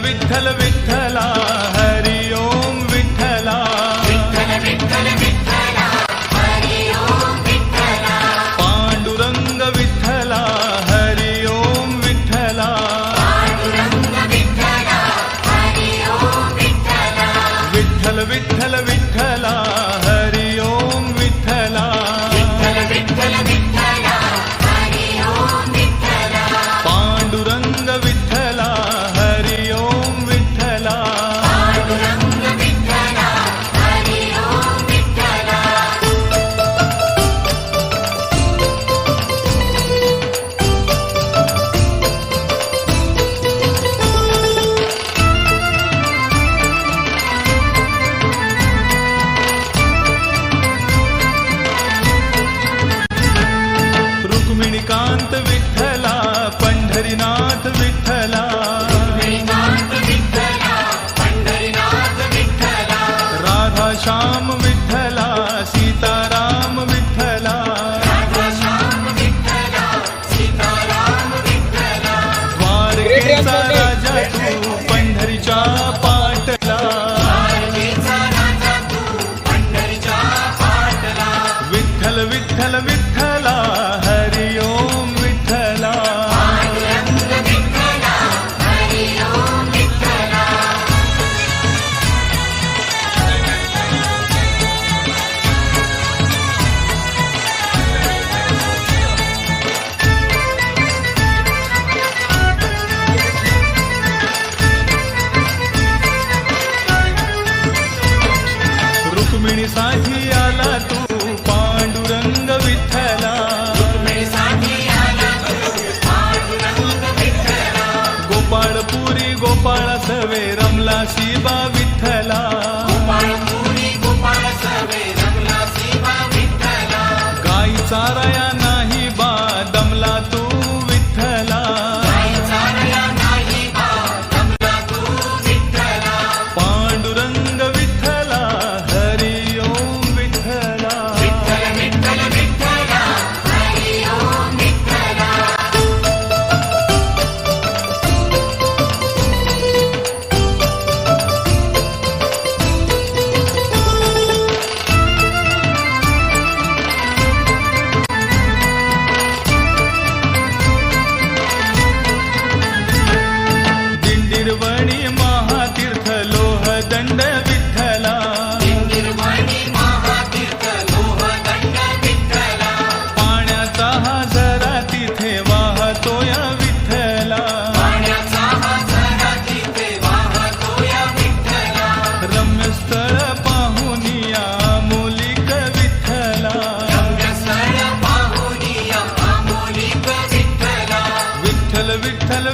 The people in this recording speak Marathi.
विठ्ठल विठ्ठला हरि ओम विठ्ठला विठ्ठल विठ्ठल विठ्ठला हरि ओम विठ्ठला पांडुरंग विठ्ठला हरि ओम विठ्ठला पांडुरंग विठ्ठला हरि ओम विठ्ठला विठ्ठल विठ्ठल विठ्ठला हरि ओम विठ्ठला विठ्ठल विठ्ठल विठ्ठला हरि ओम विठ्ठला पांडुरंग विठ्ठला हरि ओम विठ्ठला पांडुरंग विठ्ठला हरि ओम विठ्ठला रुक्मिणीकांत विठ्ठला पंढरीनाथ विठ्ठला श्रीनाथ विठ्ठला पंढरीनाथ विठ्ठला राधा श्याम विठ्ठला सीताराम विठ्ठला राधाश्याम विठ्ठला सीताराम विठ्ठला द्वारकेचा राजा तू पंढरीच्या पाटला द्वारकेचा राजा तू पंढरीच्या पाटला विठ्ठल विठ्ठल विठ्ठला हरि ओम विठ्ठला पांडुरंग विठ्ठला हरि ओम विठ्ठला रुक्मिणीसाठी आला तू पांडुरंग विठ्ठला रुक्मिणीसाठी आला तू पांडुरंग विठ्ठला गोपाळपुरी गोपाळ सवे रमला शिबा विठ्ठला गोपाळपुरी गोपाळ सवे रमला शिवा विठ्ठला गाई चाराया नाही बा दमला तू विठ्ठला गाई चारया नाही बा दमला तू विठ्ठला पांडुरंग विठ्ठला हरि ओम विठ्ठला विठ्ठल विठ्ठल विठ्ठला हरि ओम विठ्ठला दिंडीरवणी महातीर्थ लोह दंड विठ्ठला निर्वाणी महातीर्थ लोहदंड विठ्ठला पाण्याचा हा झरा तिथे वाहतो या विठ्ठला पाण्याचा हा झरा तिथे वाहतो या विठ्ठला रम्यस्थळ पाहुनिया मोलिक विठ्ठला रम्यस्थळ पाहुनिया अमोलिक विठ्ठला विठ्ठल विठ्ठल